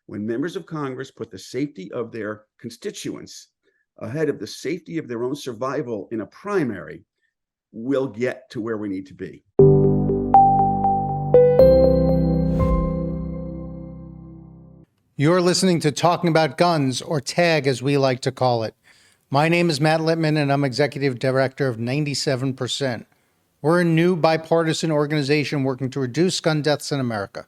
When members of Congress put the safety of their constituents ahead of the safety of their own survival in a primary, we'll get to where we need to be. You're listening to Talking About Guns, or TAG as we like to call it. My name is Matt Littman, and I'm Executive Director of 97%. We're a new bipartisan organization working to reduce gun deaths in America.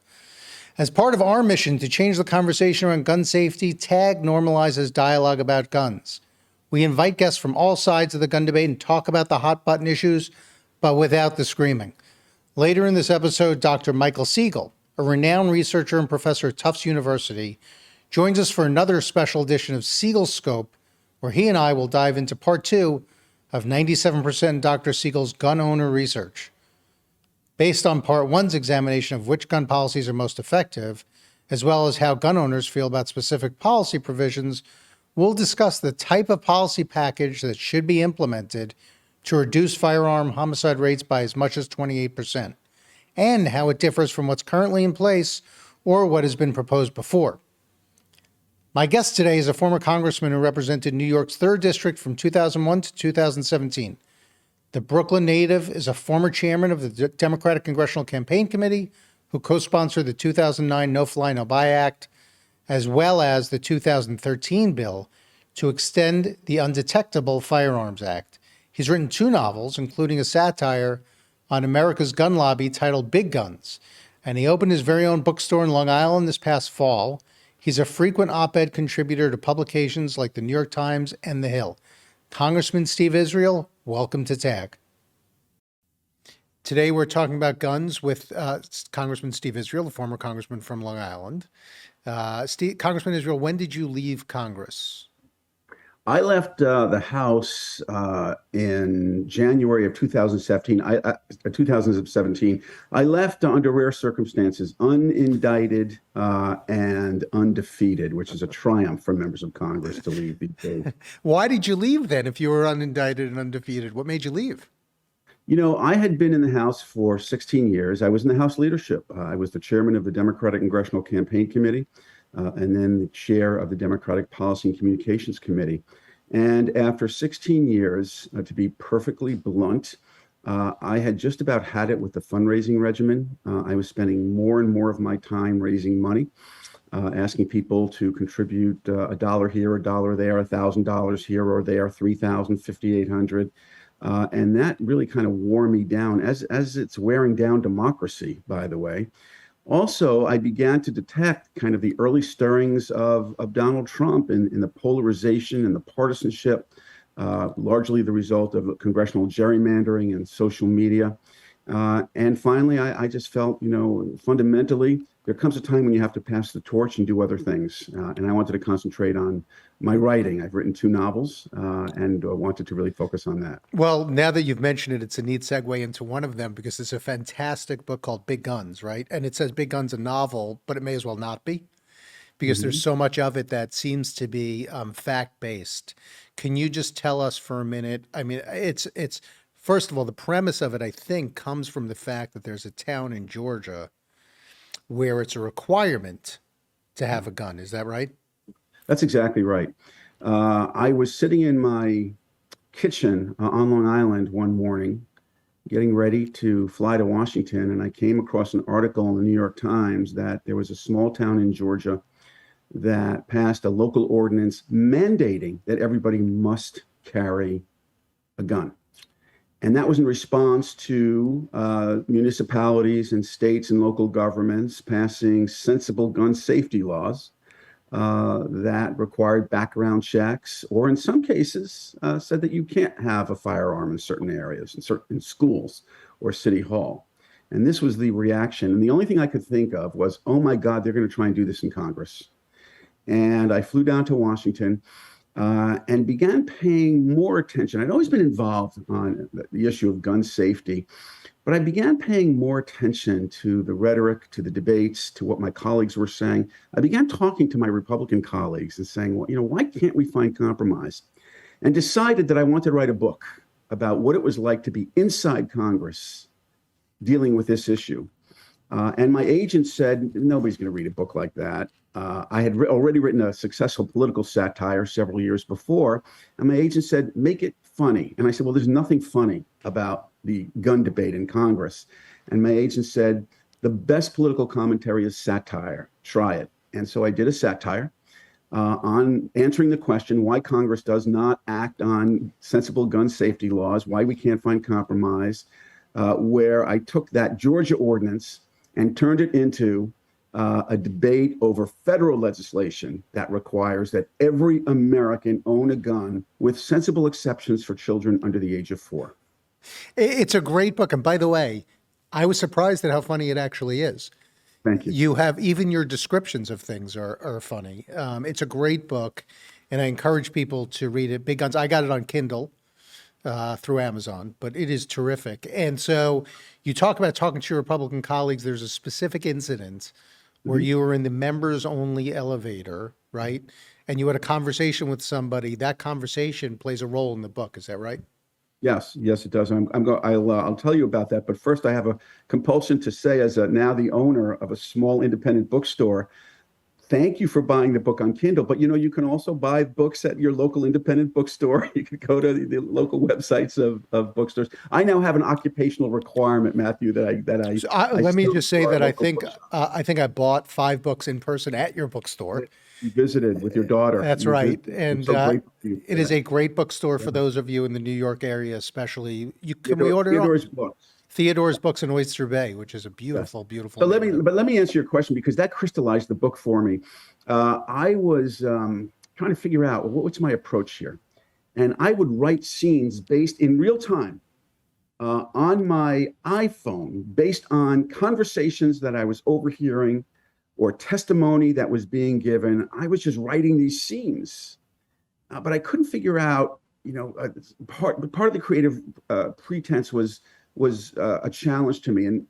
As part of our mission to change the conversation around gun safety, TAG normalizes dialogue about guns. We invite guests from all sides of the gun debate and talk about the hot button issues, but without the screaming. Later in this episode, Dr. Michael Siegel, a renowned researcher and professor at Tufts University, joins us for another special edition of Siegel Scope, where he and I will dive into part 2 of 97% Dr. Siegel's gun owner research. Based on part 1's examination of which gun policies are most effective, as well as how gun owners feel about specific policy provisions, we'll discuss the type of policy package that should be implemented to reduce firearm homicide rates by as much as 28%. And how it differs from what's currently in place or what has been proposed before. My guest today is a former congressman who represented New York's 3rd District from 2001 to 2017. The Brooklyn native is a former chairman of the Democratic Congressional Campaign Committee who co-sponsored the 2009 No Fly, No Buy Act, as well as the 2013 bill to extend the Undetectable Firearms Act. He's written 2 novels, including a satire on America's gun lobby titled Big Guns, and he opened his very own bookstore in Long Island this past fall. He's a frequent op-ed contributor to publications like the New York Times and The Hill. Congressman Steve Israel, welcome to TAG. Today we're talking about guns with Congressman Steve Israel, the former congressman from Long Island. Congressman Israel, when did you leave Congress? I left the House in January of 2017. 2017. I left under rare circumstances, unindicted and undefeated, which is a triumph for members of Congress to leave these days. Why did you leave then if you were unindicted and undefeated? What made you leave? You know, I had been in the House for 16 years. I was in the House leadership. I was the chairman of the Democratic Congressional Campaign Committee. And then the chair of the Democratic Policy and Communications Committee. And after 16 years, to be perfectly blunt, I had just about had it with the fundraising regimen. I was spending more and more of my time raising money, asking people to contribute $1 here, $1 there, $1,000 here or there, $3,000, $5,800. And that really kind of wore me down, as it's wearing down democracy, by the way. Also, I began to detect kind of the early stirrings of Donald Trump in the polarization and the partisanship, largely the result of congressional gerrymandering and social media. And finally, I just felt, you know, fundamentally, there comes a time when you have to pass the torch and do other things. And I wanted to concentrate on my writing. I've written 2 novels and wanted to really focus on that. Well, now that you've mentioned it, it's a neat segue into one of them because it's a fantastic book called Big Guns, right? And it says Big Guns, a novel, but it may as well not be because there's so much of it that seems to be fact-based. Can you just tell us for a minute? I mean, it's first of all, the premise of it, I think, comes from the fact that there's a town in Georgia where it's a requirement to have a gun. Is that right? That's exactly right. I was sitting in my kitchen on Long Island one morning, getting ready to fly to Washington, and I came across an article in the New York Times that there was a small town in Georgia that passed a local ordinance mandating that everybody must carry a gun. And that was in response to municipalities and states and local governments passing sensible gun safety laws that required background checks, or in some cases said that you can't have a firearm in certain areas, in schools or city hall. And this was the reaction. And the only thing I could think of was, oh my God, they're going to try and do this in Congress. And I flew down to Washington and began paying more attention. I'd always been involved on the issue of gun safety, but I began paying more attention to the rhetoric, to the debates, to what my colleagues were saying. I began talking to my Republican colleagues and saying, well, you know, why can't we find compromise? And decided that I wanted to write a book about what it was like to be inside Congress dealing with this issue. And my agent said, nobody's going to read a book like that. I had already written a successful political satire several years before. And my agent said, make it funny. And I said, well, there's nothing funny about the gun debate in Congress. And my agent said, the best political commentary is satire. Try it. And so I did a satire on answering the question why Congress does not act on sensible gun safety laws, why we can't find compromise, where I took that Georgia ordinance and turned it into a debate over federal legislation that requires that every American own a gun with sensible exceptions for children under the age of 4. It's a great book. And by the way, I was surprised at how funny it actually is. Thank you. You have even your descriptions of things are funny. It's a great book, and I encourage people to read it. Big Guns. I got it on Kindle through Amazon, but it is terrific. And so you talk about talking to your Republican colleagues. There's a specific incident where you were in the members only elevator, right? And you had a conversation with somebody. That conversation plays a role in the book. Is that right? Yes, it does. I'll tell you about that. But first, I have a compulsion to say, as now the owner of a small independent bookstore, thank you for buying the book on Kindle. But you can also buy books at your local independent bookstore. You can go to the local websites of bookstores. I now have an occupational requirement, Mathew, Let me just say that I think I bought 5 books in person at your bookstore. You visited with your daughter. That's right. And so it is a great bookstore for those of you in the New York area, especially. We order Theodore's books. Theodore's Books in Oyster Bay, which is a beautiful, beautiful. So let me answer your question, because that crystallized the book for me. I was trying to figure out what's my approach here, and I would write scenes based in real time on my iPhone, based on conversations that I was overhearing or testimony that was being given. I was just writing these scenes, but I couldn't figure out. Part of the creative pretense was a challenge to me. And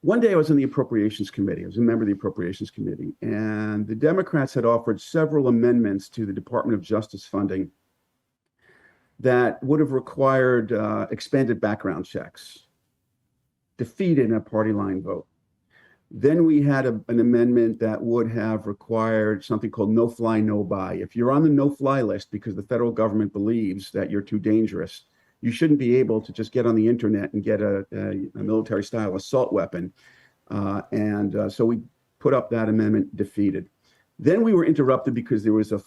one day I was in the Appropriations Committee. I was a member of the Appropriations Committee, and the Democrats had offered several amendments to the Department of Justice funding that would have required expanded background checks, defeated in a party line vote. Then we had an amendment that would have required something called no-fly, no-buy. If you're on the no-fly list because the federal government believes that you're too dangerous, you shouldn't be able to just get on the internet and get a military-style assault weapon. So we put up that amendment, defeated. Then we were interrupted because there was a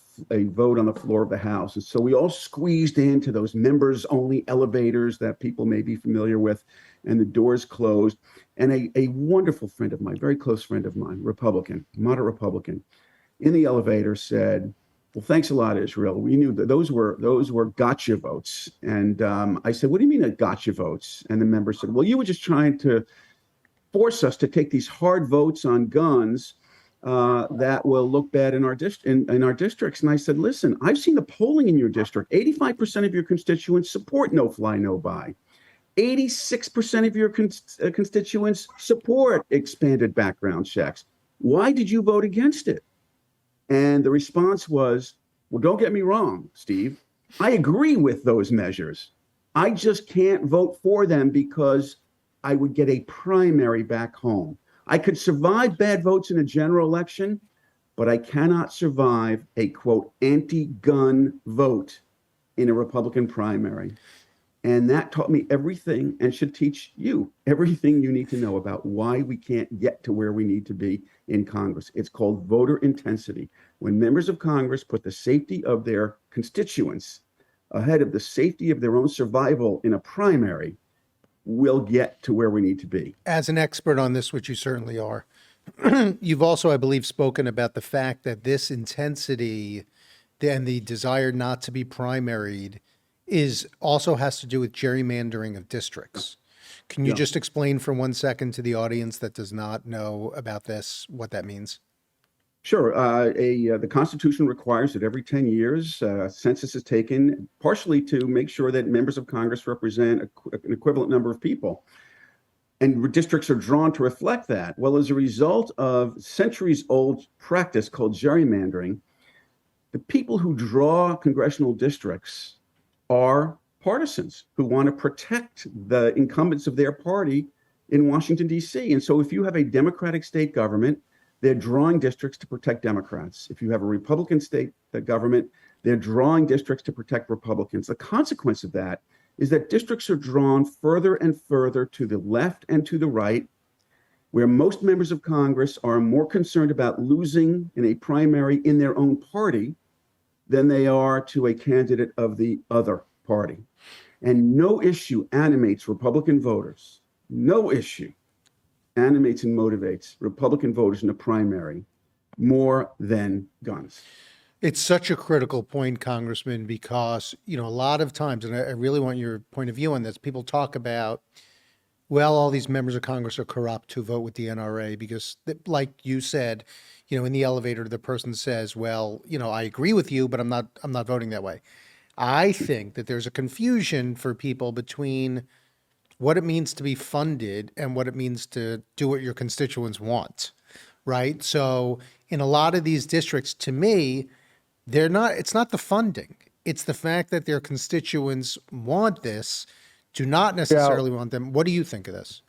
vote on the floor of the House. And so we all squeezed into those members-only elevators that people may be familiar with, and the doors closed. And a wonderful friend of mine, very close friend of mine, Republican, moderate Republican, in the elevator said, well, thanks a lot, Israel. We knew that those were gotcha votes. And I said, what do you mean gotcha votes? And the member said, well, you were just trying to force us to take these hard votes on guns that will look bad in our districts. And I said, listen, I've seen the polling in your district. 85% of your constituents support no-fly, no-buy. 86% of your constituents support expanded background checks. Why did you vote against it? And the response was, well, don't get me wrong, Steve. I agree with those measures. I just can't vote for them because I would get a primary back home. I could survive bad votes in a general election, but I cannot survive a, quote, anti-gun vote in a Republican primary. And that taught me everything, and should teach you everything you need to know about why we can't get to where we need to be in Congress. It's called voter intensity. When members of Congress put the safety of their constituents ahead of the safety of their own survival in a primary, we'll get to where we need to be. As an expert on this, which you certainly are, you've also, I believe, spoken about the fact that this intensity and the desire not to be primaried also has to do with gerrymandering of districts. Can you just explain for 1 second to the audience that does not know about this, what that means? Sure. The Constitution requires that every 10 years, a census is taken, partially to make sure that members of Congress represent an equivalent number of people. And districts are drawn to reflect that. Well, as a result of centuries-old practice called gerrymandering, the people who draw congressional districts are partisans who want to protect the incumbents of their party in Washington, D.C. And so if you have a Democratic state government, they're drawing districts to protect Democrats. If you have a Republican state government, they're drawing districts to protect Republicans. The consequence of that is that districts are drawn further and further to the left and to the right, where most members of Congress are more concerned about losing in a primary in their own party than they are to a candidate of the other party. And no issue animates Republican voters. No issue animates and motivates Republican voters in a primary more than guns. It's such a critical point, Congressman, because, a lot of times, and I really want your point of view on this, people talk about, well, all these members of Congress are corrupt who vote with the NRA because, like you said, in the elevator, the person says, well, I agree with you, but I'm not voting that way. I think that there's a confusion for people between what it means to be funded and what it means to do what your constituents want, right? So in a lot of these districts, to me, it's not the funding. It's the fact that their constituents want this, do not necessarily want them. What do you think of this?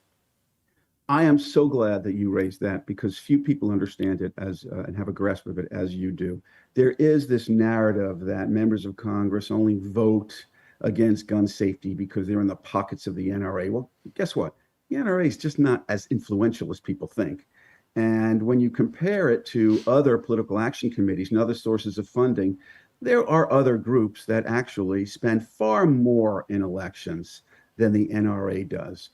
I am so glad that you raised that because few people understand it and have a grasp of it as you do. There is this narrative that members of Congress only vote against gun safety because they're in the pockets of the NRA. Well, guess what? The NRA is just not as influential as people think. And when you compare it to other political action committees and other sources of funding, there are other groups that actually spend far more in elections than the NRA does.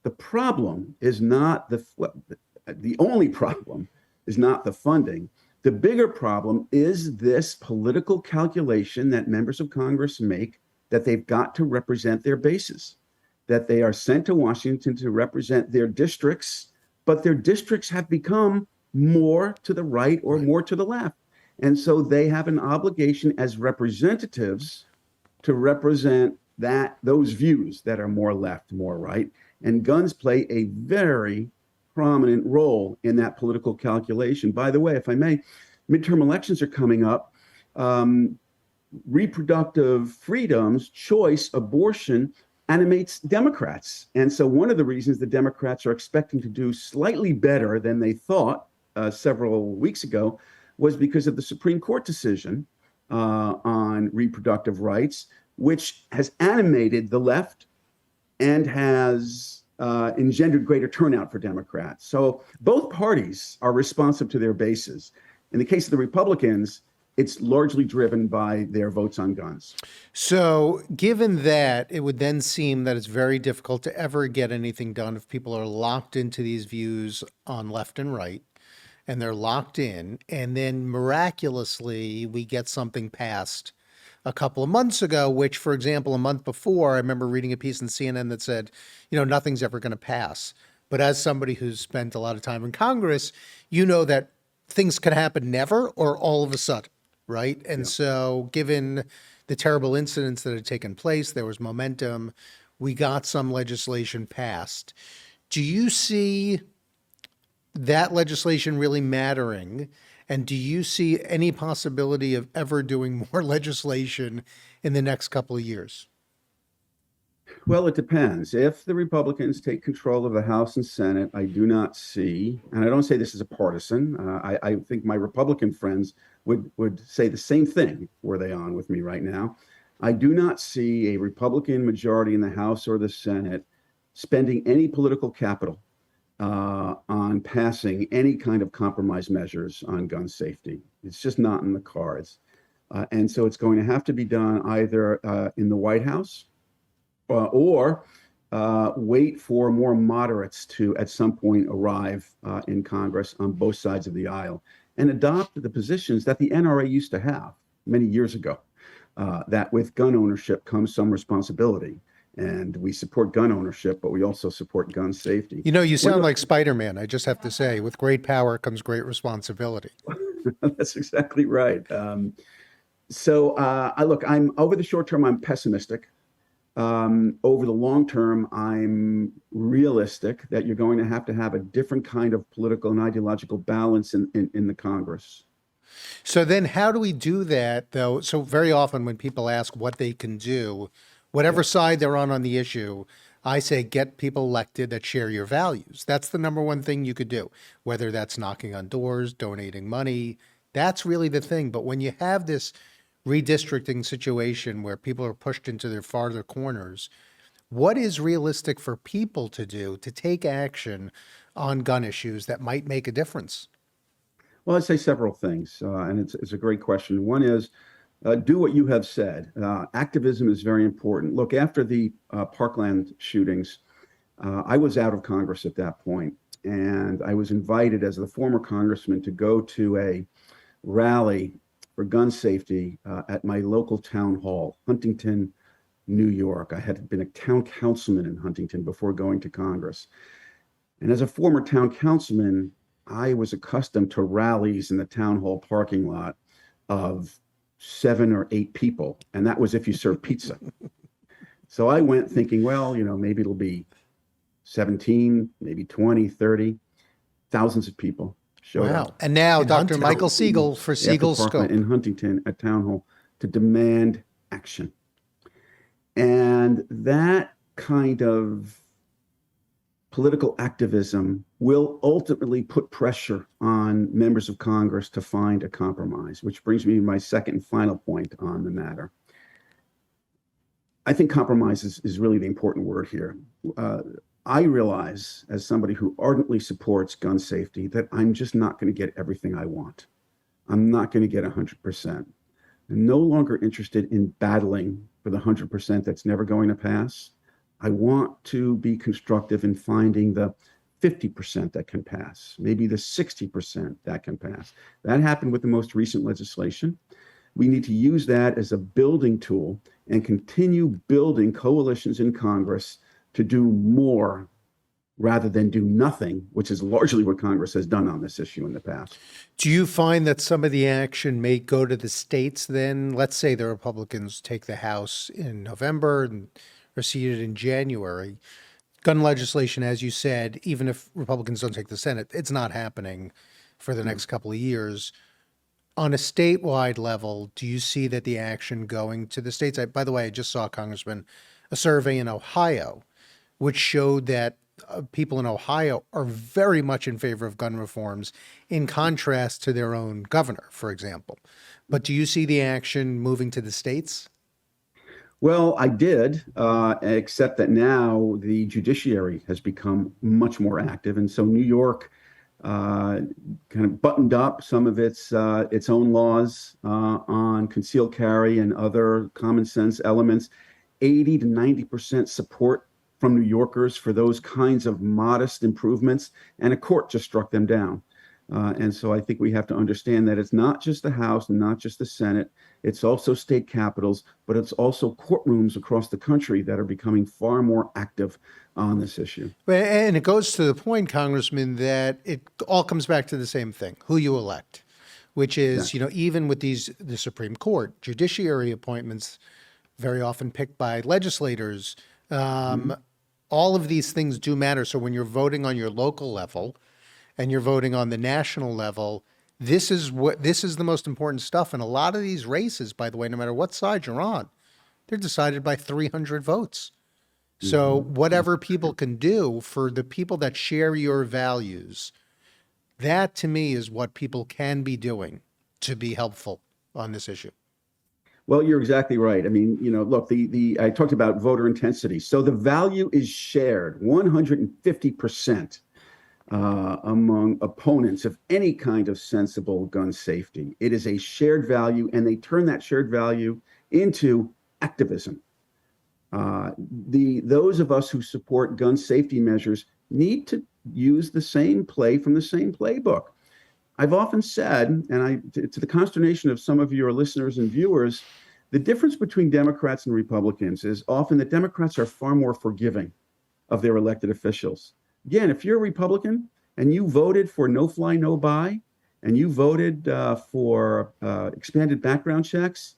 The problem is not the only problem is not the funding. The bigger problem is this political calculation that members of Congress make that they've got to represent their bases, that they are sent to Washington to represent their districts, but their districts have become more to the right or more to the left. And so they have an obligation as representatives to represent those views that are more left, more right. And guns play a very prominent role in that political calculation. By the way, if I may, midterm elections are coming up. Reproductive freedoms, choice, abortion animates Democrats. And so one of the reasons the Democrats are expecting to do slightly better than they thought several weeks ago was because of the Supreme Court decision on reproductive rights, which has animated the left and has engendered greater turnout for Democrats. So both parties are responsive to their bases. In the case of the Republicans, it's largely driven by their votes on guns. So given that, it would then seem that it's very difficult to ever get anything done if people are locked into these views on left and right, and they're locked in, and then miraculously we get something passed a couple of months ago, which, for example, a month before, I remember reading a piece in CNN that said, nothing's ever going to pass. But as somebody who's spent a lot of time in Congress, that things can happen never or all of a sudden, right? And so given the terrible incidents that had taken place, there was momentum, we got some legislation passed. Do you see that legislation really mattering? And do you see any possibility of ever doing more legislation in the next couple of years? Well, it depends. If the Republicans take control of the House and Senate, I do not see, and I don't say this as a partisan, I think my Republican friends would say the same thing were they on with me right now. I do not see a Republican majority in the House or the Senate spending any political capital on passing any kind of compromise measures on gun safety. It's just not in the cards. And so it's going to have to be done either in the White House or wait for more moderates to at some point arrive in Congress on both sides of the aisle and adopt the positions that the NRA used to have many years ago, that with gun ownership comes some responsibility. And we support gun ownership, but we also support gun safety. You sound like Spider-Man, I just have to say. With great power comes great responsibility. That's exactly right. Look, I'm over the short term, I'm pessimistic. Over the long term, I'm realistic that you're going to have a different kind of political and ideological balance in the Congress. So then how do we do that, though? So very often when people ask what they can do, whatever side they're on the issue, I say get people elected that share your values. That's the number one thing you could do, whether that's knocking on doors, donating money. That's really the thing. But when you have this redistricting situation where people are pushed into their farther corners, what is realistic for people to do to take action on gun issues that might make a difference? Well, I'd say several things, and it's a great question. One is do what you have said. Activism is very important. Look, after the Parkland shootings, I was out of Congress at that point, and I was invited as the former congressman to go to a rally for gun safety at my local town hall, Huntington, New York. I had been a town councilman in Huntington before going to Congress. And as a former town councilman, I was accustomed to rallies in the town hall parking lot of 7 or 8 people. And that was if you serve pizza. So I went thinking, well, maybe it'll be 17, maybe 20, 30, thousands of people showed up. And now in Dr. Huntington, Michael Siegel for Siegel Scope in Huntington at Town Hall to demand action. And that kind of political activism will ultimately put pressure on members of Congress to find a compromise, which brings me to my second and final point on the matter. I think compromise is really the important word here. I realize, as somebody who ardently supports gun safety, that I'm just not going to get everything I want. I'm not going to get 100%. I'm no longer interested in battling for the 100% that's never going to pass. I want to be constructive in finding the 50% that can pass, maybe the 60% that can pass. That happened with the most recent legislation. We need to use that as a building tool and continue building coalitions in Congress to do more rather than do nothing, which is largely what Congress has done on this issue in the past. Do you find that some of the action may go to the states then? Let's say the Republicans take the House in November and are seated in January. Gun legislation, as you said, even if Republicans don't take the Senate, it's not happening for the next couple of years. On a statewide level, do you see that the action going to the states? By the way, I just saw, Congressman, a survey in Ohio, which showed that people in Ohio are very much in favor of gun reforms, in contrast to their own governor, for example. But do you see the action moving to the states? Well, I did, except that now the judiciary has become much more active. And so New York kind of buttoned up some of its own laws on concealed carry and other common sense elements. 80 to 90% support from New Yorkers for those kinds of modest improvements, and a court just struck them down. And so I think we have to understand that it's not just the House and not just the Senate, it's also state capitals, but it's also courtrooms across the country that are becoming far more active on this issue. And it goes to the point, Congressman, that it all comes back to the same thing, who you elect, which is, even with the Supreme Court, judiciary appointments very often picked by legislators, all of these things do matter. So when you're voting on your local level and you're voting on the national level, this is the most important stuff. And a lot of these races, by the way, no matter what side you're on, they're decided by 300 votes. So whatever people can do for the people that share your values, that to me is what people can be doing to be helpful on this issue. Well, you're exactly right. I mean, look, I talked about voter intensity. So the value is shared 150% among opponents of any kind of sensible gun safety. It is a shared value, and they turn that shared value into activism. Those of us who support gun safety measures need to use the same play from the same playbook. I've often said, and to the consternation of some of your listeners and viewers, the difference between Democrats and Republicans is often that Democrats are far more forgiving of their elected officials. Again, if you're a Republican and you voted for no fly, no buy, and you voted for expanded background checks,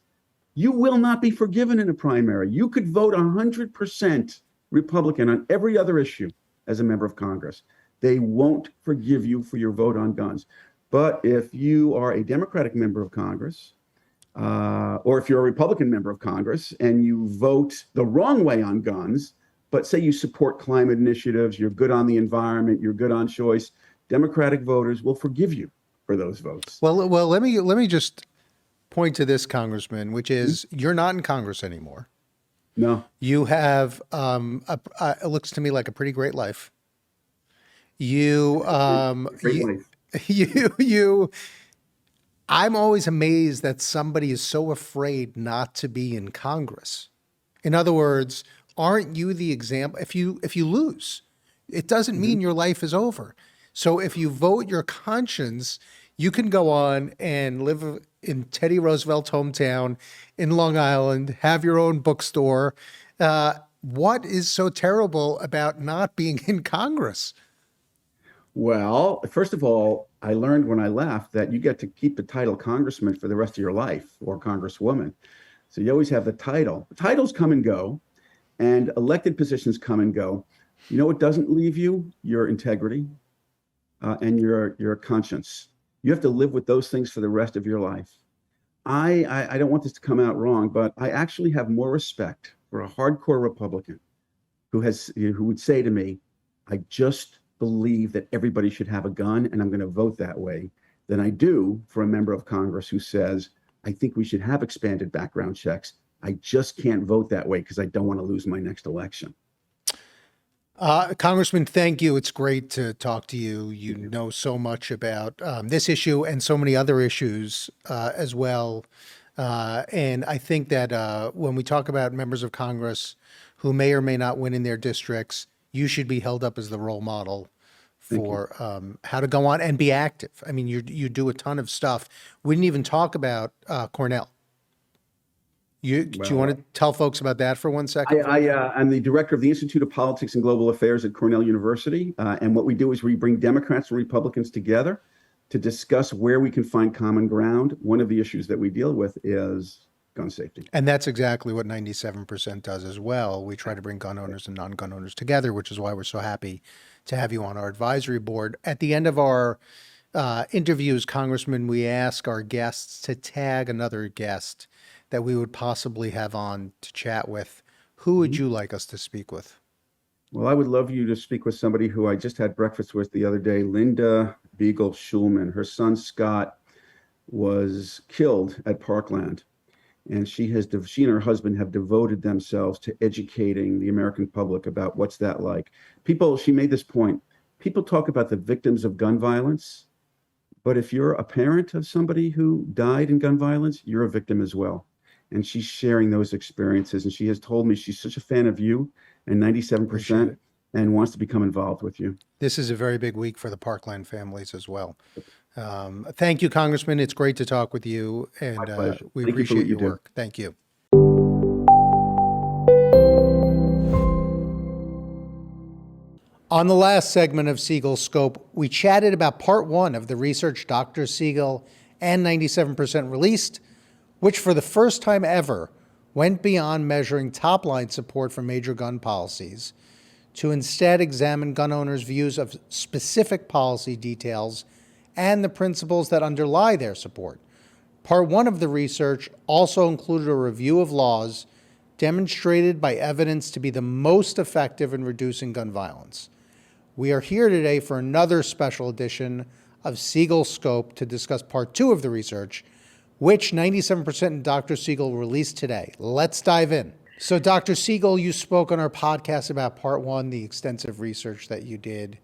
you will not be forgiven in a primary. You could vote 100% Republican on every other issue as a member of Congress. They won't forgive you for your vote on guns. But if you are a Democratic member of Congress, or if you're a Republican member of Congress and you vote the wrong way on guns, But say you support climate initiatives, you're good on the environment, you're good on choice, Democratic voters will forgive you for those votes. Well, let me just point to this, Congressman, which is you're not in Congress anymore. No. You have it looks to me like a pretty great life. You Great life. you I'm always amazed that somebody is so afraid not to be in Congress. In other words, aren't you the example? If you lose, it doesn't mean your life is over. So if you vote your conscience, you can go on and live in Teddy Roosevelt's hometown in Long Island, have your own bookstore. What is so terrible about not being in Congress? Well, first of all, I learned when I left that you get to keep the title congressman for the rest of your life, or congresswoman. So you always have the title. The titles come and go, and elected positions come and go. You know what doesn't leave you? Your integrity and your conscience. You have to live with those things for the rest of your life. I don't want this to come out wrong, but I actually have more respect for a hardcore Republican who would say to me, I just believe that everybody should have a gun and I'm going to vote that way, than I do for a member of Congress who says, I think we should have expanded background checks. I just can't vote that way because I don't want to lose my next election. Congressman, thank you. It's great to talk to you. You know so much about this issue and so many other issues as well. And I think that when we talk about members of Congress who may or may not win in their districts, you should be held up as the role model for how to go on and be active. I mean, you do a ton of stuff. We didn't even talk about Cornell. Do you want to tell folks about that for 1 second? I'm the director of the Institute of Politics and Global Affairs at Cornell University. And what we do is we bring Democrats and Republicans together to discuss where we can find common ground. One of the issues that we deal with is gun safety. And that's exactly what 97% does as well. We try to bring gun owners and non-gun owners together, which is why we're so happy to have you on our advisory board. At the end of our interviews, Congressman, we ask our guests to tag another guest that we would possibly have on to chat with. Who would you like us to speak with? Well, I would love you to speak with somebody who I just had breakfast with the other day, Linda Beagle Schulman. Her son, Scott, was killed at Parkland. And she and her husband have devoted themselves to educating the American public about what's that like. She made this point, people talk about the victims of gun violence, but if you're a parent of somebody who died in gun violence, you're a victim as well. And she's sharing those experiences. And she has told me she's such a fan of you and 97% and wants to become involved with you. This is a very big week for the Parkland families as well. Thank you, Congressman. It's great to talk with you, and we appreciate your work. Thank you. On the last segment of Siegel Scope, we chatted about part one of the research Dr. Siegel and 97% released, which for the first time ever went beyond measuring top-line support for major gun policies to instead examine gun owners' views of specific policy details and the principles that underlie their support. Part one of the research also included a review of laws demonstrated by evidence to be the most effective in reducing gun violence. We are here today for another special edition of Siegel Scope to discuss part two of the research, which 97% and Dr. Siegel released today. Let's dive in. So Dr. Siegel, you spoke on our podcast about part one, the extensive research that you did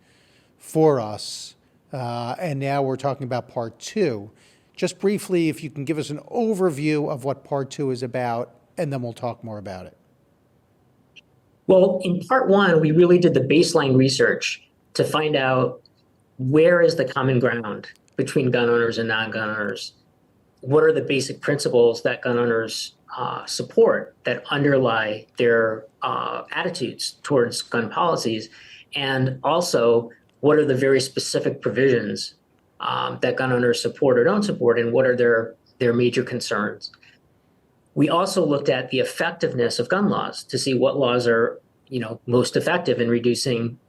for us. And now we're talking about part two. Just briefly, if you can give us an overview of what part two is about, and then we'll talk more about it. Well, in part one, we really did the baseline research to find out where is the common ground between gun owners and non-gun owners. What are the basic principles that gun owners support that underlie their attitudes towards gun policies? And also, what are the very specific provisions that gun owners support or don't support, and what are their major concerns? We also looked at the effectiveness of gun laws to see what laws are, most effective in reducing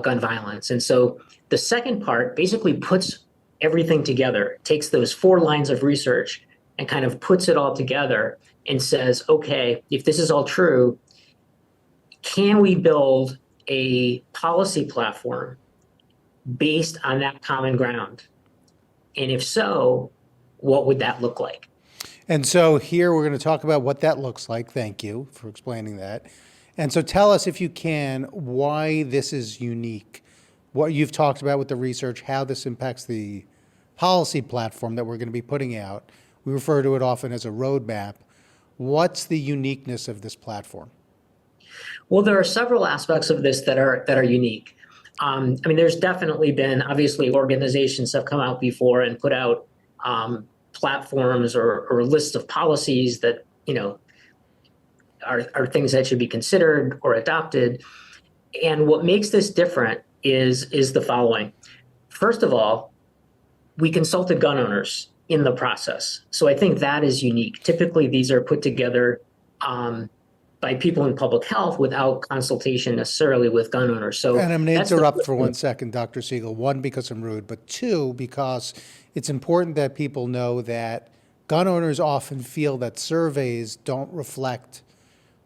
gun violence. And so the second part basically puts everything together, takes those 4 lines of research and kind of puts it all together and says, okay, if this is all true, can we build a policy platform based on that common ground? And if so, what would that look like? And so here we're going to talk about what that looks like. Thank you for explaining that. And so tell us, if you can, why this is unique, what you've talked about with the research, how this impacts the policy platform that we're going to be putting out. We refer to it often as a roadmap. What's the uniqueness of this platform? Well, there are several aspects of this that are unique. I mean, there's definitely been, obviously, organizations have come out before and put out platforms or lists of policies that, are things that should be considered or adopted. And what makes this different is the following. First of all, we consulted gun owners in the process. So I think that is unique. Typically, these are put together by people in public health without consultation necessarily with gun owners. So, and I'm going to interrupt for 1 second, Dr. Siegel. One, because I'm rude, but two, because it's important that people know that gun owners often feel that surveys don't reflect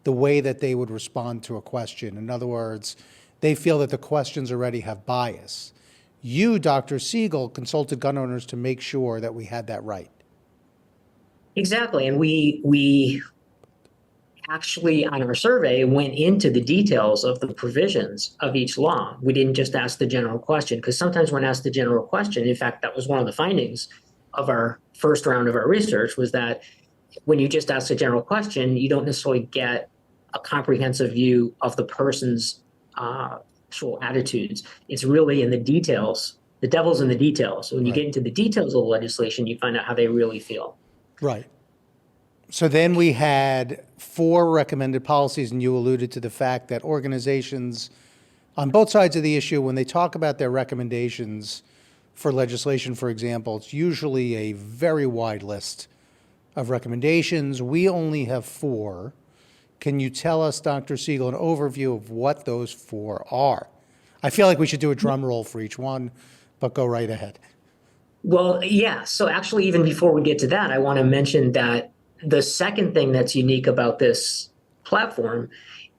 the way that they would respond to a question. In other words, they feel that the questions already have bias. You, Dr. Siegel, consulted gun owners to make sure that we had that right. Exactly. And we actually, on our survey, went into the details of the provisions of each law. We didn't just ask the general question, because sometimes when asked the general question, in fact, that was one of the findings of our first round of our research, was that when you just ask a general question, you don't necessarily get a comprehensive view of the person's actual attitudes. It's really in the details. The devil's in the details. When you get into the details of the legislation, you find out how they really feel. Right. So then we had 4 recommended policies, and you alluded to the fact that organizations on both sides of the issue, when they talk about their recommendations for legislation, for example, it's usually a very wide list of recommendations. We only have 4. Can you tell us, Dr. Siegel, an overview of what those 4 are? I feel like we should do a drum roll for each one, but go right ahead. Well, yeah. So actually, even before we get to that, I want to mention that the second thing that's unique about this platform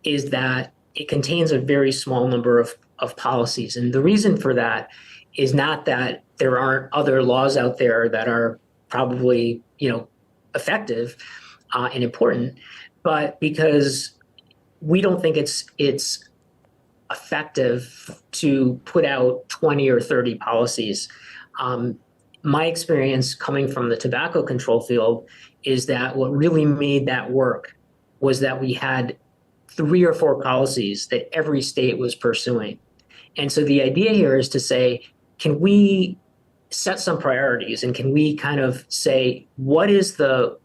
is that it contains a very small number of policies. And the reason for that is not that there aren't other laws out there that are probably, effective and important, but because we don't think it's effective to put out 20 or 30 policies. My experience coming from the tobacco control field is that what really made that work was that we had 3 or 4 policies that every state was pursuing. And so the idea here is to say, can we set some priorities, and can we kind of say, what is a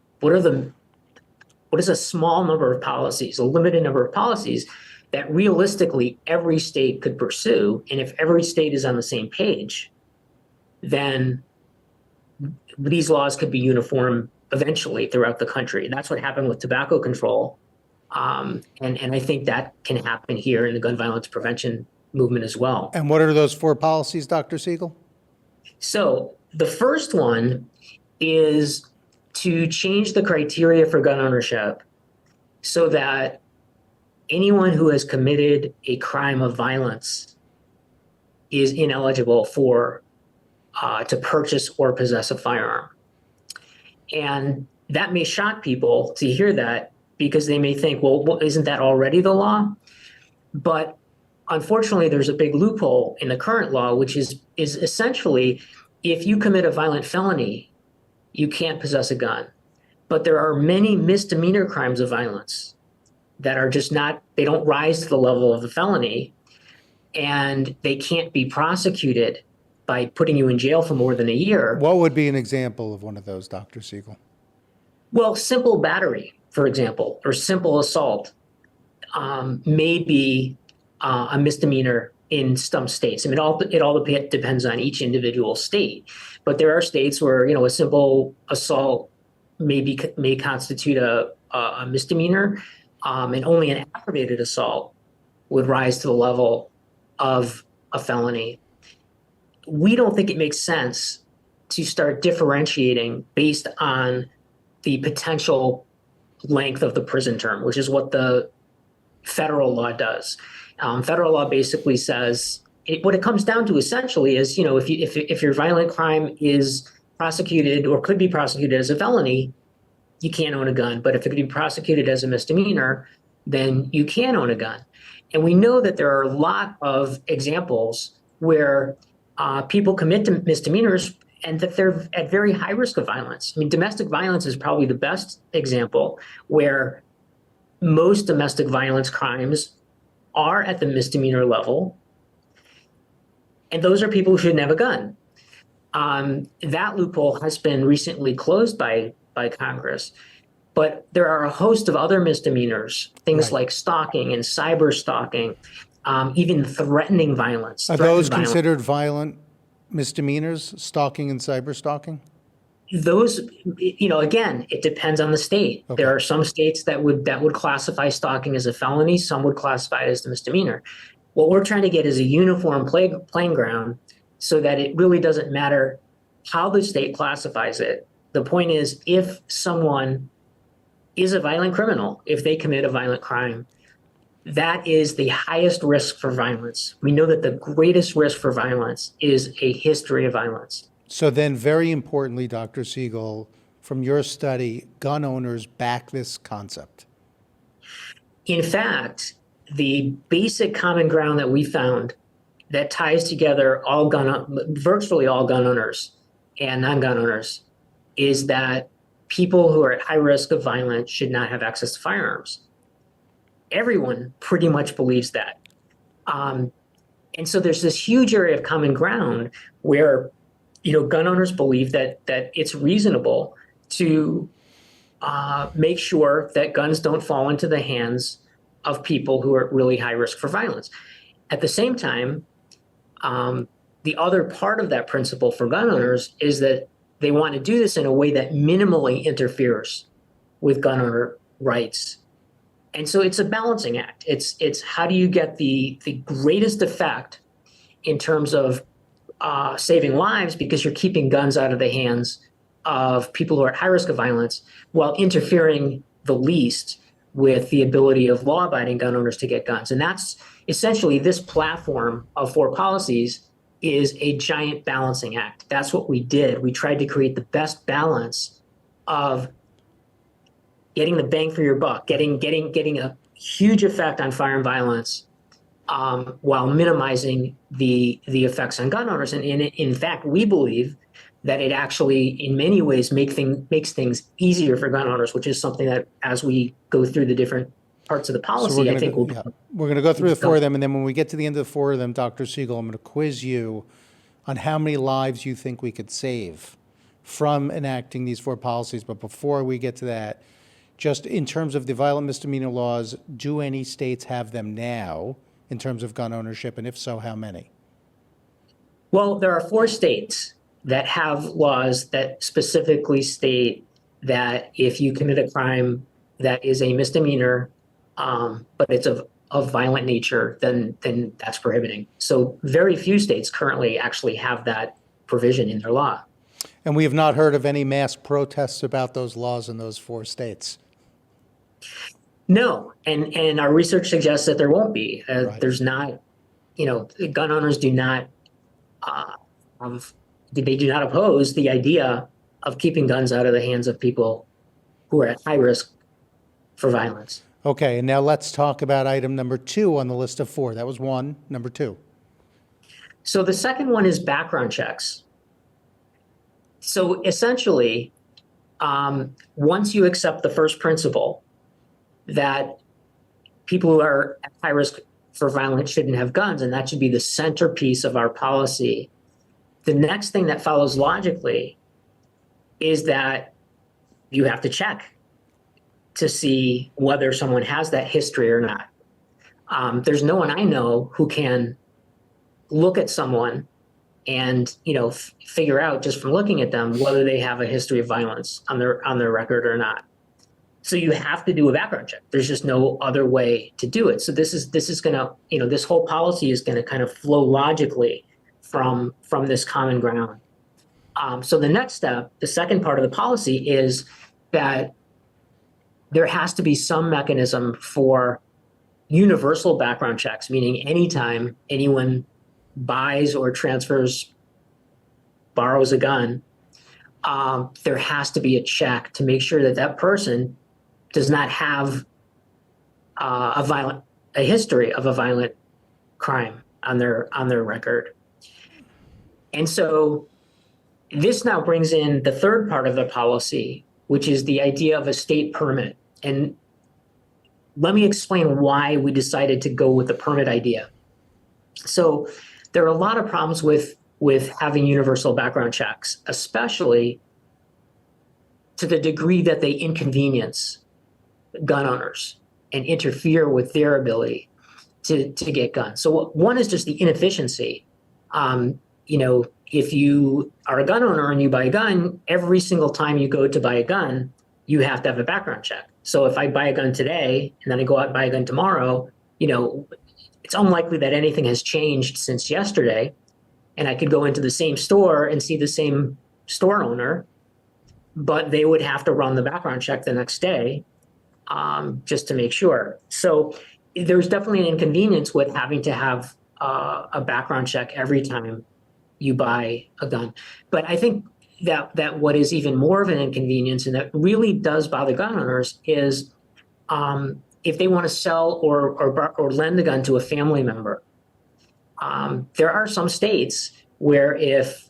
small number of policies, a limited number of policies that realistically every state could pursue? And if every state is on the same page, then these laws could be uniform eventually throughout the country. That's what happened with tobacco control. And I think that can happen here in the gun violence prevention movement as well. And what are those 4 policies, Dr. Siegel? So the first one is to change the criteria for gun ownership so that anyone who has committed a crime of violence is ineligible to purchase or possess a firearm. And that may shock people to hear that, because they may think, well, isn't that already the law? But unfortunately, there's a big loophole in the current law, which is essentially, if you commit a violent felony, you can't possess a gun. But there are many misdemeanor crimes of violence that are just they don't rise to the level of the felony, and they can't be prosecuted by putting you in jail for more than a year. What would be an example of one of those, Dr. Siegel? Well, simple battery, for example, or simple assault may be a misdemeanor in some states. I mean, it all depends on each individual state. But there are states where, a simple assault may constitute a misdemeanor, and only an aggravated assault would rise to the level of a felony. We don't think it makes sense to start differentiating based on the potential length of the prison term, which is what the federal law does. Federal law basically says what it comes down to essentially is, if your violent crime is prosecuted or could be prosecuted as a felony, you can't own a gun. But if it could be prosecuted as a misdemeanor, then you can own a gun. And we know that there are a lot of examples where people commit to misdemeanors and that they're at very high risk of violence. I mean, domestic violence is probably the best example, where most domestic violence crimes are at the misdemeanor level. And those are people who shouldn't have a gun. That loophole has been recently closed by Congress. But there are a host of other misdemeanors, things like stalking and cyber stalking, even threatening violence. Are those considered violent misdemeanors, stalking and cyber stalking? Those, again, it depends on the state. Okay. There are some states that would classify stalking as a felony. Some would classify it as a misdemeanor. What we're trying to get is a uniform playing ground so that it really doesn't matter how the state classifies it. The point is, if someone is a violent criminal, if they commit a violent crime, that is the highest risk for violence. We know that the greatest risk for violence is a history of violence. So then, very importantly, Dr. Siegel, from your study, gun owners back this concept. In fact, the basic common ground that we found that ties together virtually all gun owners and non-gun owners is that people who are at high risk of violence should not have access to firearms. Everyone pretty much believes that. And so there's this huge area of common ground where, gun owners believe that it's reasonable to make sure that guns don't fall into the hands of people who are at really high risk for violence. At the same time, the other part of that principle for gun owners is that they want to do this in a way that minimally interferes with gun owner rights. And so it's a balancing act. It's how do you get the greatest effect in terms of saving lives, because you're keeping guns out of the hands of people who are at high risk of violence, while interfering the least with the ability of law-abiding gun owners to get guns. And that's essentially, this platform of 4 policies is a giant balancing act. That's what we did. We tried to create the best balance of getting the bang for your buck, getting a huge effect on firearm violence, while minimizing the effects on gun owners. And in fact, we believe that it actually, in many ways, makes things easier for gun owners, which is something that, as we go through the different parts of the policy, we're going to go through the 4 of them, and then when we get to the end of the 4 of them, Dr. Siegel, I'm going to quiz you on how many lives you think we could save from enacting these 4 policies. But before we get to that, just in terms of the violent misdemeanor laws, do any states have them now in terms of gun ownership, and if so, how many? Well, there are 4 states that have laws that specifically state that if you commit a crime that is a misdemeanor, but it's of violent nature, then that's prohibiting. So very few states currently actually have that provision in their law. And we have not heard of any mass protests about those laws in those 4 states. No, and our research suggests that there won't be. Right. There's not, gun owners do not, they do not oppose the idea of keeping guns out of the hands of people who are at high risk for violence. Okay, and now let's talk about item number 2 on the list of 4. That was 1. Number 2. So the second one is background checks. So essentially, once you accept the first principle that people who are at high risk for violence shouldn't have guns, and that should be the centerpiece of our policy, the next thing that follows logically is that you have to check to see whether someone has that history or not. There's no one I know who can look at someone and figure out just from looking at them whether they have a history of violence on their record or not. So you have to do a background check. There's just no other way to do it. So this is going to, this whole policy is going to kind of flow logically from this common ground. So the next step, the second part of the policy, is that there has to be some mechanism for universal background checks, meaning anytime anyone buys or borrows a gun, there has to be a check to make sure that that person does not have a history of a violent crime on their record. And so this now brings in the third part of the policy, which is the idea of a state permit. And let me explain why we decided to go with the permit idea. So there are a lot of problems with having universal background checks, especially to the degree that they inconvenience gun owners and interfere with their ability to get guns. So one is just the inefficiency. If you are a gun owner and you buy a gun, every single time you go to buy a gun, you have to have a background check. So if I buy a gun today and then I go out and buy a gun tomorrow, it's unlikely that anything has changed since yesterday. And I could go into the same store and see the same store owner, but they would have to run the background check the next day just to make sure. So there's definitely an inconvenience with having to have a background check every time you buy a gun. But I think that what is even more of an inconvenience, and that really does bother gun owners, is if they want to sell or lend a gun to a family member. There are some states where if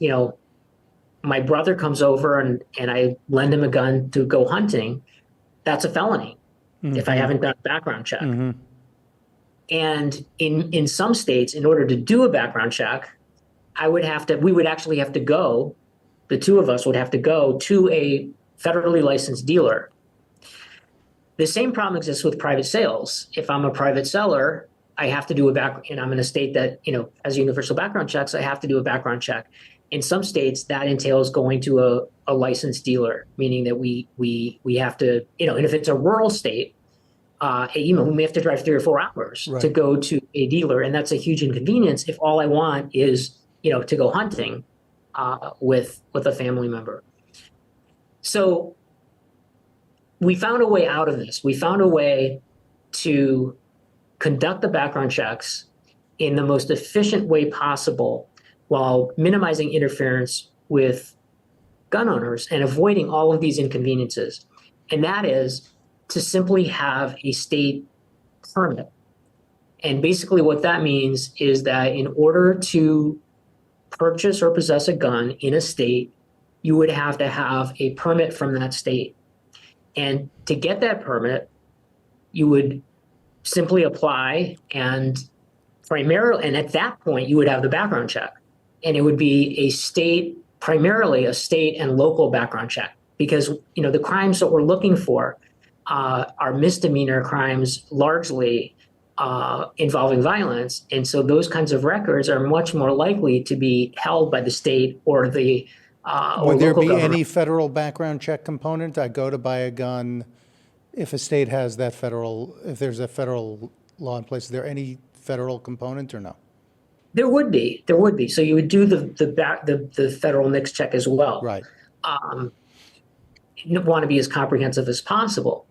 my brother comes over and I lend him a gun to go hunting, that's a felony if I haven't done a background check. And in some states, in order to do a background check, we would actually have to go, the two of us would have to go to a federally licensed dealer. The same problem exists with private sales. If I'm a private seller, I have to do and I'm in a state that, has universal background checks, I have to do a background check. In some states, that entails going to a licensed dealer, meaning that we have to, and if it's a rural state, we may have to drive 3 or 4 hours to go to a dealer. And that's a huge inconvenience if all I want is, to go hunting with a family member. So we found a way out of this. We found a way to conduct the background checks in the most efficient way possible while minimizing interference with gun owners and avoiding all of these inconveniences. And that is to simply have a state permit. And basically what that means is that in order to purchase or possess a gun in a state, you would have to have a permit from that state. And to get that permit, you would simply apply and at that point, you would have the background check. And it would be primarily a state and local background check, because, the crimes that we're looking for are misdemeanor crimes, largely involving violence. And so those kinds of records are much more likely to be held by the state or the Would there be government. any federal background check component? I go to buy a gun. If a state has if there's a federal law in place, is there any federal component or no? There would be. So you would do the federal NICS check as well. Right. You want to be as comprehensive as possible.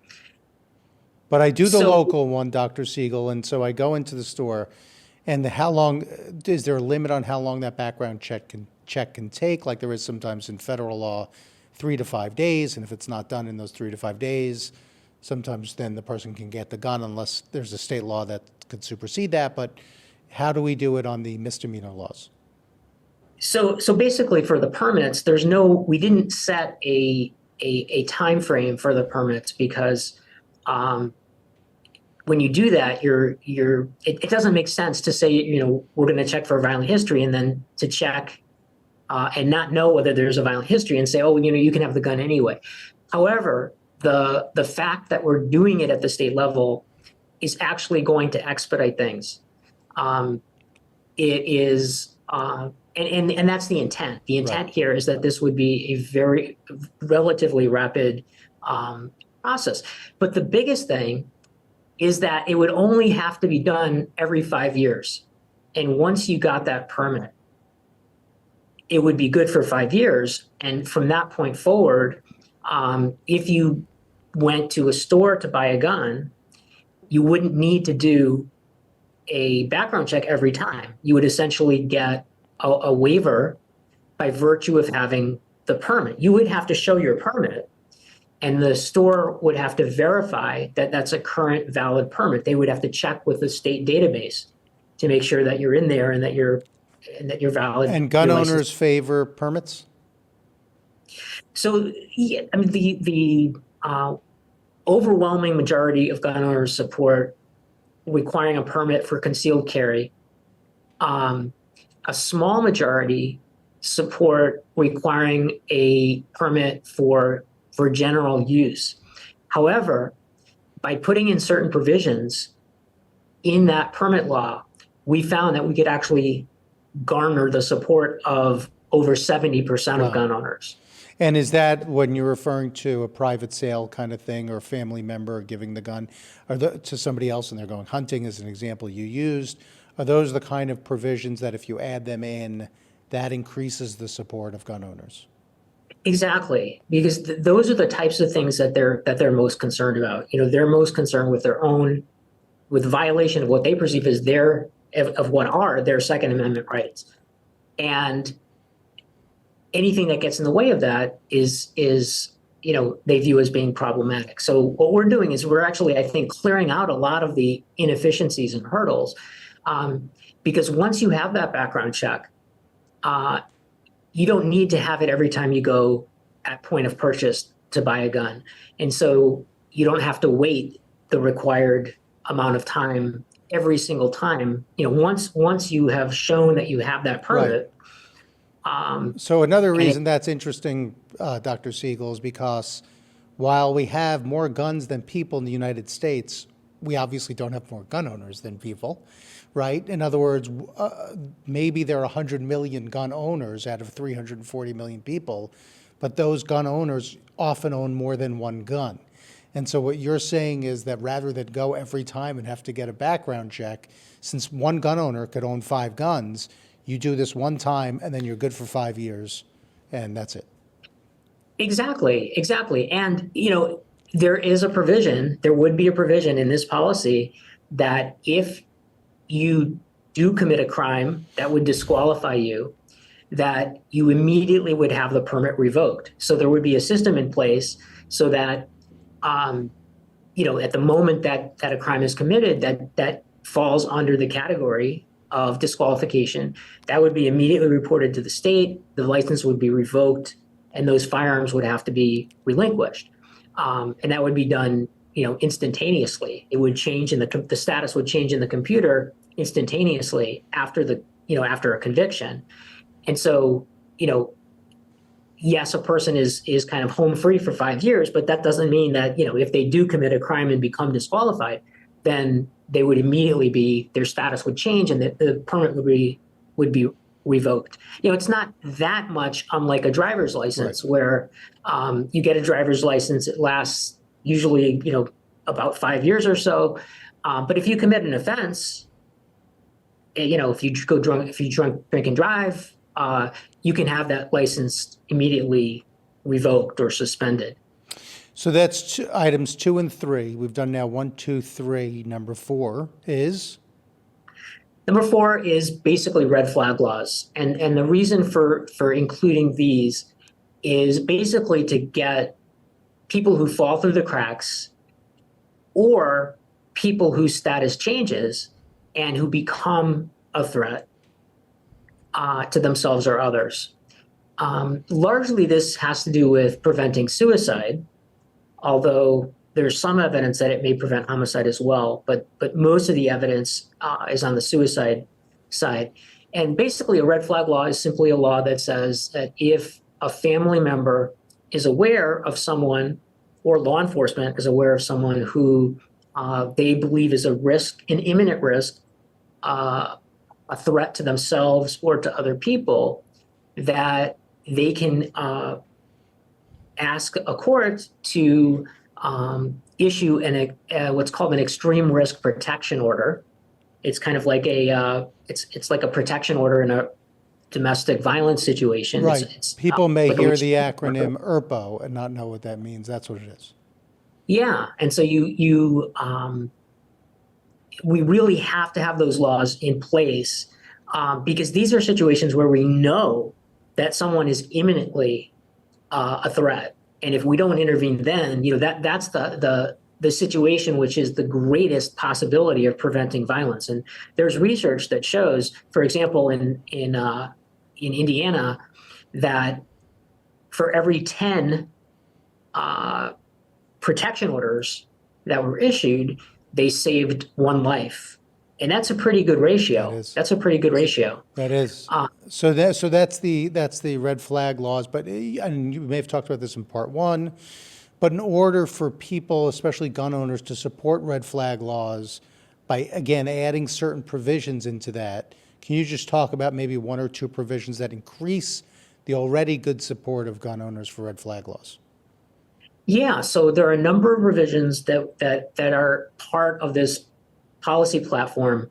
But I do the local one, Dr. Siegel, and so I go into the store, and is there a limit on how long that background check can take, like there is sometimes in federal law, 3 to 5 days, and if it's not done in those 3 to 5 days, sometimes then the person can get the gun unless there's a state law that could supersede that. But how do we do it on the misdemeanor laws? So basically for the permits, we didn't set a time frame for the permits, because when you do that, it doesn't make sense to say, we're going to check for a violent history and then to check and not know whether there's a violent history and say, oh, you can have the gun anyway. However, the fact that we're doing it at the state level is actually going to expedite things. It is, and that's the intent. The intent here is that this would be a very relatively rapid process. But the biggest thing is that it would only have to be done every 5 years. And once you got that permit, it would be good for 5 years. And from that point forward, if you went to a store to buy a gun, you wouldn't need to do a background check every time. You would essentially get a waiver by virtue of having the permit. You would have to show your permit, and the store would have to verify that that's a current valid permit. They would have to check with the state database to make sure that you're in there and that you're valid. And gun your license. owners favor permits? So, yeah, I mean, the overwhelming majority of gun owners support requiring a permit for concealed carry. A small majority support requiring a permit for general use. However, by putting in certain provisions in that permit law, we found that we could actually garner the support of over 70% of gun owners. And is that when you're referring to a private sale kind of thing, or a family member giving the gun to somebody else and they're going hunting, as an example you used? Are those the kind of provisions that if you add them in, that increases the support of gun owners? Exactly, because those are the types of things that they're most concerned about. You know, they're most concerned with violation of what they perceive as what are their Second Amendment rights, and anything that gets in the way of that is they view as being problematic. So what we're doing is we're actually, I think, clearing out a lot of the inefficiencies and hurdles, because once you have that background check, you don't need to have it every time you go at point of purchase to buy a gun. And so you don't have to wait the required amount of time every single time. You know, once you have shown that you have that permit. Right. So another reason that's interesting, Dr. Siegel, is because while we have more guns than people in the United States, we obviously don't have more gun owners than people, right? In other words, maybe there are 100 million gun owners out of 340 million people, but those gun owners often own more than one gun. And so what you're saying is that rather than go every time and have to get a background check, since one gun owner could own 5 guns, you do this one time and then you're good for 5 years and that's it. Exactly. And, there would be a provision in this policy that if you do commit a crime that would disqualify you, that you immediately would have the permit revoked. So there would be a system in place so that, at the moment that a crime is committed, that falls under the category of disqualification, that would be immediately reported to the state, the license would be revoked, and those firearms would have to be relinquished. And that would be done, instantaneously. It would change the status would change in the computer instantaneously after after a conviction. And so, yes, a person is kind of home free for 5 years, but that doesn't mean that, if they do commit a crime and become disqualified, then they would immediately their status would change and the permit would be revoked. It's not that much unlike a driver's license, right, where you get a driver's license, it lasts usually, about 5 years or so. But if you commit an offense, if you drink and drive, you can have that license immediately revoked or suspended. So that's items 2 and 3. We've done now 1, 2, 3. Number 4 is? Number 4 is basically red flag laws. And the reason for including these is basically to get people who fall through the cracks or people whose status changes and who become a threat to themselves or others. Largely, this has to do with preventing suicide, although there's some evidence that it may prevent homicide as well, but most of the evidence is on the suicide side. And basically, a red flag law is simply a law that says that if a family member is aware of someone, or law enforcement is aware of someone who they believe is a risk, an imminent risk, a threat to themselves or to other people, that they can ask a court to issue what's called an extreme risk protection order. It's kind of like it's like a protection order in a domestic violence situation. Right. People may hear the acronym ERPO and not know what that means. That's what it is. Yeah, and so you we really have to have those laws in place, because these are situations where we know that someone is imminently a threat. And if we don't intervene then, that's the situation which is the greatest possibility of preventing violence. And there's research that shows, for example, in Indiana, that for every 10 protection orders that were issued, they saved one life. And that's a pretty good ratio. That's a pretty good ratio. That is. So that's the red flag laws. But and you may have talked about this in part one. But in order for people, especially gun owners, to support red flag laws by, again, adding certain provisions into that, can you just talk about maybe one or two provisions that increase the already good support of gun owners for red flag laws? Yeah, so there are a number of provisions that are part of this policy platform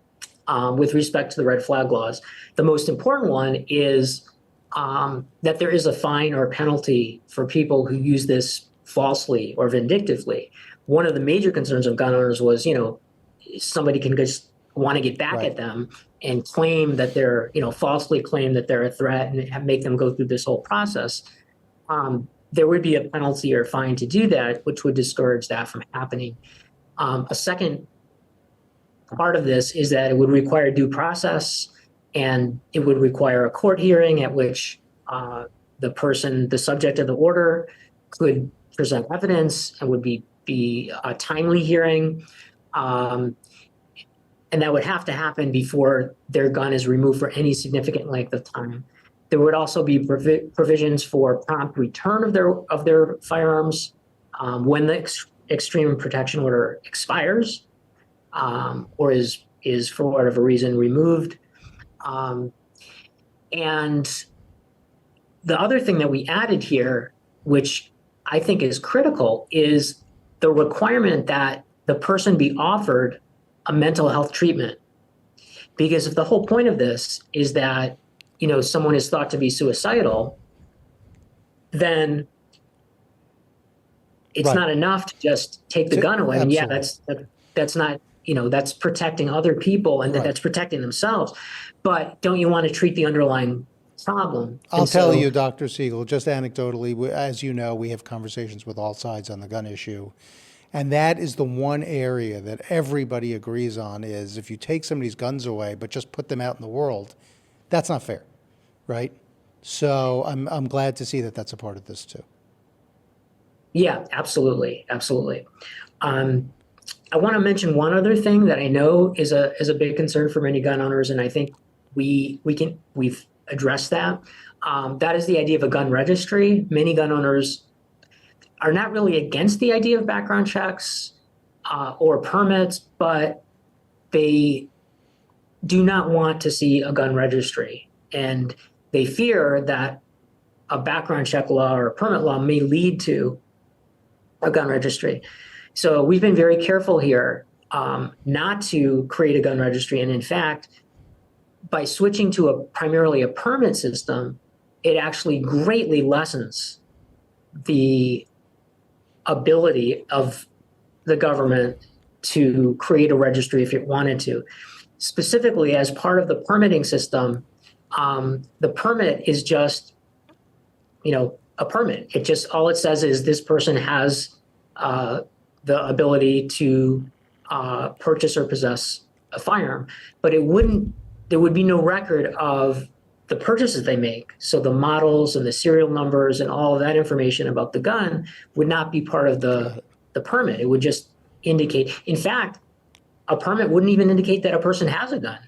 with respect to the red flag laws. The most important one is that there is a fine or penalty for people who use this falsely or vindictively. One of the major concerns of gun owners was, somebody can just want to get back at them and claim that they're, falsely claim that they're a threat and make them go through this whole process. There would be a penalty or fine to do that, which would discourage that from happening. A second part of this is that it would require due process, and it would require a court hearing at which the subject of the order could present evidence and would be a timely hearing. And that would have to happen before their gun is removed for any significant length of time. There would also be provisions for prompt return of their firearms when the extreme protection order expires or is for whatever reason removed. And the other thing that we added here, which I think is critical, is the requirement that the person be offered a mental health treatment. Because if the whole point of this is that, someone is thought to be suicidal, then it's not enough to just take the gun away. And yeah, that's not, that's protecting other people and that's protecting themselves. But don't you want to treat the underlying problem? I'll tell you, Dr. Siegel, just anecdotally, as you know, we have conversations with all sides on the gun issue. And that is the one area that everybody agrees on is if you take somebody's guns away, but just put them out in the world, that's not fair, right? So I'm glad to see that that's a part of this too. Yeah, absolutely. Absolutely. I want to mention one other thing that I know is a big concern for many gun owners. And I think we've addressed that. That is the idea of a gun registry. Many gun owners are not really against the idea of background checks or permits, but they do not want to see a gun registry. And they fear that a background check law or a permit law may lead to a gun registry. So we've been very careful here not to create a gun registry. And in fact, by switching to primarily a permit system, it actually greatly lessens the ability of the government to create a registry if it wanted to. Specifically, as part of the permitting system, the permit is just, a permit. All it says is this person has the ability to purchase or possess a firearm, but there would be no record of the purchases they make. So the models and the serial numbers and all of that information about the gun would not be part of the permit. It would just indicate, in fact, a permit wouldn't even indicate that a person has a gun,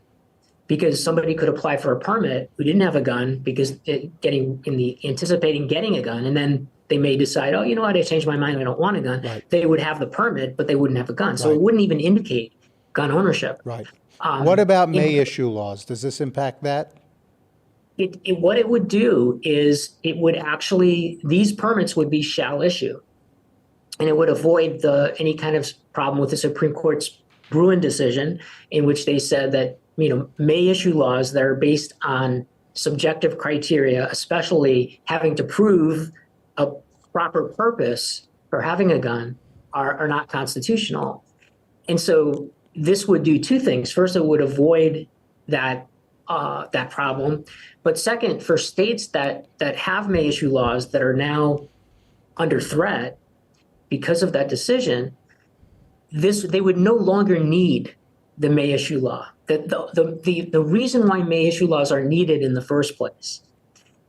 because somebody could apply for a permit who didn't have a gun because anticipating getting a gun, and then they may decide, oh, you know what, I changed my mind, I don't want a gun. Right. They would have the permit, but they wouldn't have a gun. So it wouldn't even indicate gun ownership. Right. What about may issue laws? Does this impact that? What it would do is these permits would be shall issue. And it would avoid any kind of problem with the Supreme Court's Bruin decision, in which they said that, may issue laws that are based on subjective criteria, especially having to prove a proper purpose for having a gun, are not constitutional. And so this would do two things. First, it would avoid that that problem. But second, for states that have may issue laws that are now under threat because of that decision, they would no longer need the may issue law. The reason why may issue laws are needed in the first place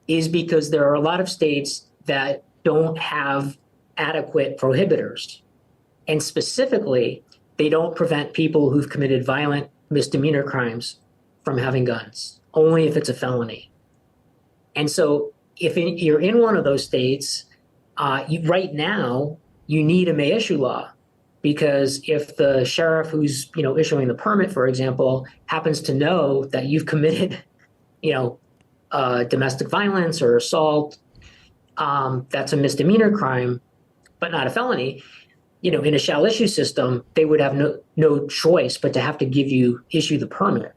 is because there are a lot of states that don't have adequate prohibitors. And specifically, they don't prevent people who've committed violent misdemeanor crimes from having guns, only if it's a felony. And so if you're in one of those states, right now, you need a may issue law, because if the sheriff who's issuing the permit, for example, happens to know that you've committed domestic violence or assault, that's a misdemeanor crime, but not a felony. In a shall issue system, they would have no choice but to have to issue the permit.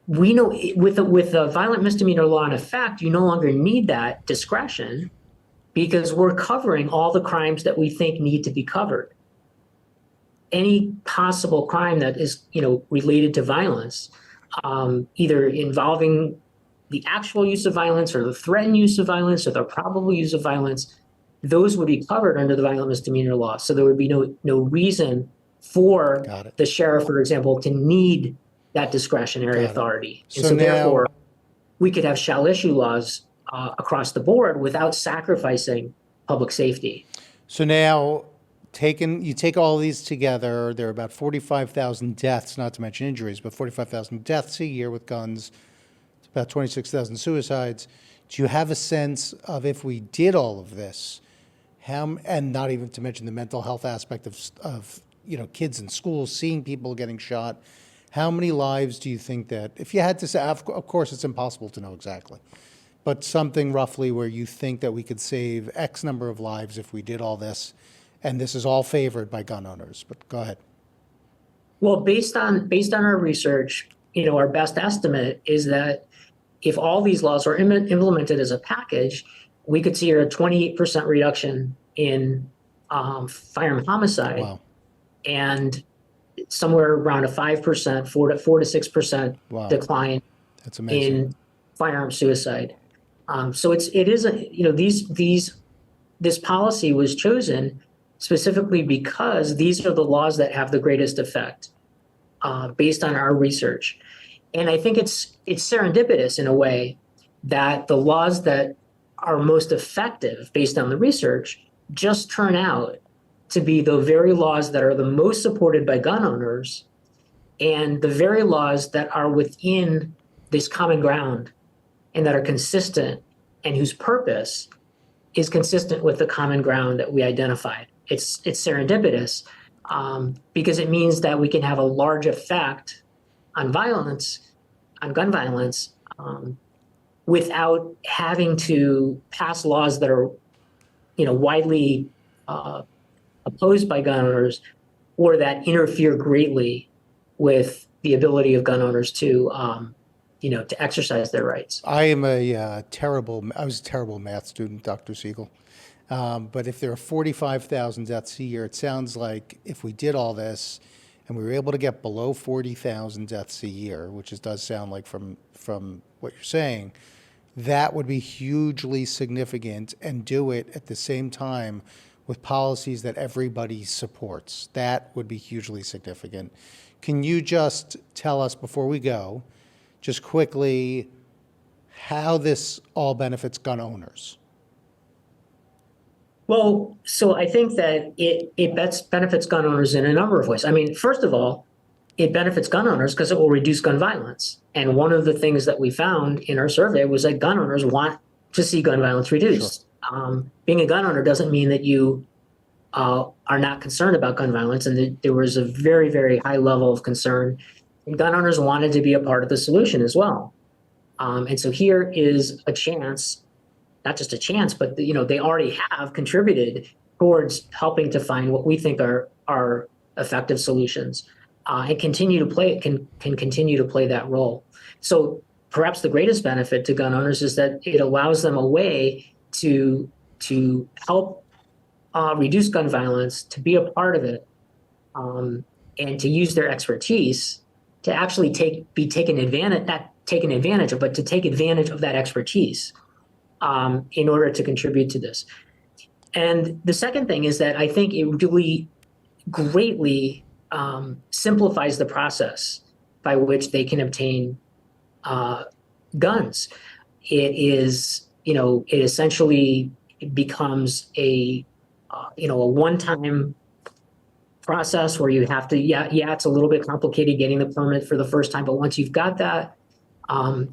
We know with a violent misdemeanor law in effect, you no longer need that discretion because we're covering all the crimes that we think need to be covered. Any possible crime that is, related to violence, either involving the actual use of violence or the threatened use of violence or the probable use of violence, those would be covered under the violent misdemeanor law. So there would be no reason for the sheriff, for example, to need that discretionary authority. And so therefore, we could have shall issue laws across the board without sacrificing public safety. So now, you take all these together, there are about 45,000 deaths, not to mention injuries, but 45,000 deaths a year with guns. It's about 26,000 suicides. Do you have a sense of, if we did all of this, and not even to mention the mental health aspect of kids in schools, seeing people getting shot, how many lives do you think that, if you had to say, of course it's impossible to know exactly, but something roughly where you think that we could save X number of lives if we did all this, and this is all favored by gun owners? But go ahead. Well, based on our research, our best estimate is that if all these laws were implemented as a package, we could see a 28% reduction in firearm homicide. Wow. And somewhere around a 5%, 4 to 6% decline That's amazing. in firearm suicide. So this policy was chosen specifically because these are the laws that have the greatest effect, based on our research. And I think it's serendipitous in a way that the laws that are most effective based on the research just turn out to be the very laws that are the most supported by gun owners and the very laws that are within this common ground and that are consistent and whose purpose is consistent with the common ground that we identified. It's serendipitous because it means that we can have a large effect on gun violence, without having to pass laws that are, widely opposed by gun owners or that interfere greatly with the ability of gun owners to exercise their rights. I was a terrible math student, Dr. Siegel. But if there are 45,000 deaths a year, it sounds like if we did all this and we were able to get below 40,000 deaths a year, which does sound like from what you're saying, that would be hugely significant, and do it at the same time with policies that everybody supports. That would be hugely significant. Can you just tell us before we go, just quickly, how this all benefits gun owners? Well, so I think that it benefits gun owners in a number of ways. I mean, first of all, it benefits gun owners because it will reduce gun violence. And one of the things that we found in our survey was that gun owners want to see gun violence reduced. Sure. Being a gun owner doesn't mean that you are not concerned about gun violence. And there was a very, very high level of concern. And gun owners wanted to be a part of the solution as well. And so here is a chance, not just a chance, but they already have contributed towards helping to find what we think are effective solutions, and continue to play can continue to play that role. So perhaps the greatest benefit to gun owners is that it allows them a way to help reduce gun violence, to be a part of it, and to use their expertise to actually be taken advantage, not taken advantage of, but to take advantage of that expertise in order to contribute to this. And the second thing is that I think it really greatly simplifies the process by which they can obtain guns. It is, it essentially becomes a one-time process where you have to, it's a little bit complicated getting the permit for the first time, but once you've got that,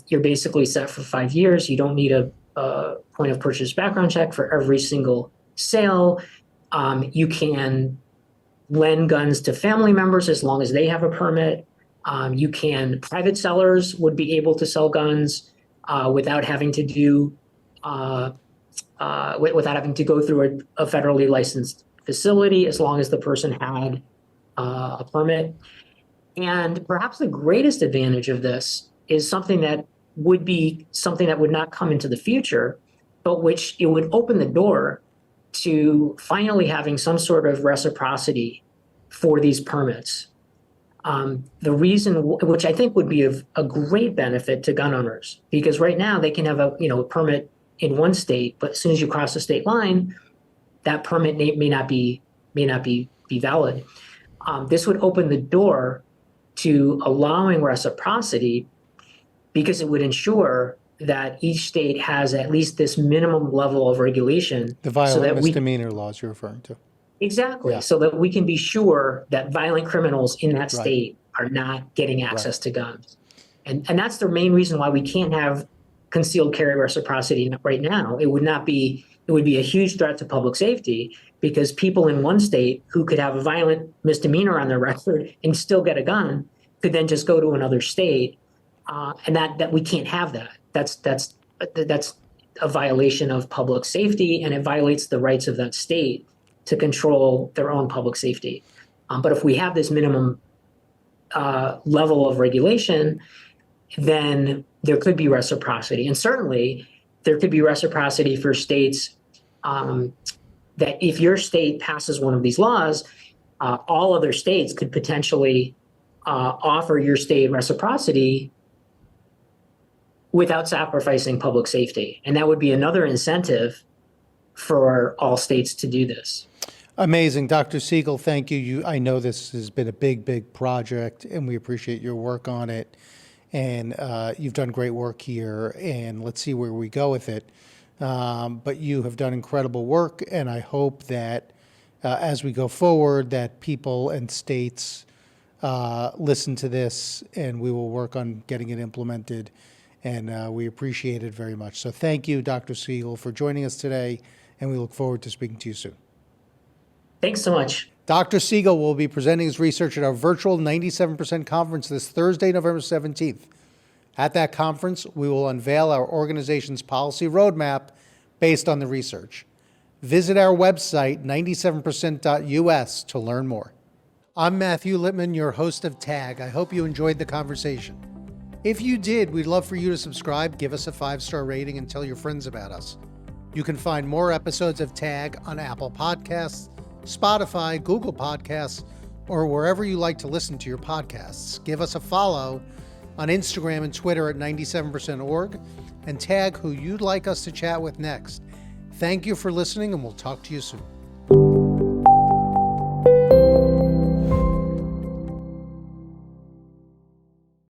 you're basically set for 5 years. You don't need a point of purchase background check for every single sale. You can lend guns to family members as long as they have a permit. Private sellers would be able to sell guns without having to go through a federally licensed facility, as long as the person had a permit. And perhaps the greatest advantage of this is something that would not come into the future, but which it would open the door to finally having some sort of reciprocity for these permits. The reason, which I think would be of a great benefit to gun owners, because right now they can have a permit in one state, but as soon as you cross the state line, that permit may not be valid. This would open the door to allowing reciprocity, because it would ensure that each state has at least this minimum level of regulation. The violent misdemeanor laws you're referring to. Exactly. Yeah. So that we can be sure that violent criminals in that state are not getting access to guns. And that's the main reason why we can't have concealed carry reciprocity right now. It would be a huge threat to public safety, because people in one state who could have a violent misdemeanor on their record and still get a gun could then just go to another state. And that we can't have that. That's a violation of public safety, and it violates the rights of that state to control their own public safety. But if we have this minimum level of regulation, then there could be reciprocity. And certainly there could be reciprocity for states that if your state passes one of these laws, all other states could potentially offer your state reciprocity without sacrificing public safety. And that would be another incentive for all states to do this. Amazing. Dr. Siegel, thank you. I know this has been a big, big project, and we appreciate your work on it. And you've done great work here, and let's see where we go with it. But you have done incredible work, and I hope that as we go forward, that people and states listen to this, and we will work on getting it implemented. And we appreciate it very much. So thank you, Dr. Siegel, for joining us today, and we look forward to speaking to you soon. Thanks so much. Dr. Siegel will be presenting his research at our virtual 97% conference this Thursday, November 17th. At that conference, we will unveil our organization's policy roadmap based on the research. Visit our website, 97%.us, to learn more. I'm Mathew Littman, your host of TAG. I hope you enjoyed the conversation. If you did, we'd love for you to subscribe, give us a 5-star rating, and tell your friends about us. You can find more episodes of TAG on Apple Podcasts, Spotify, Google Podcasts, or wherever you like to listen to your podcasts. Give us a follow on Instagram and Twitter at 97%org, and tag who you'd like us to chat with next. Thank you for listening, and we'll talk to you soon.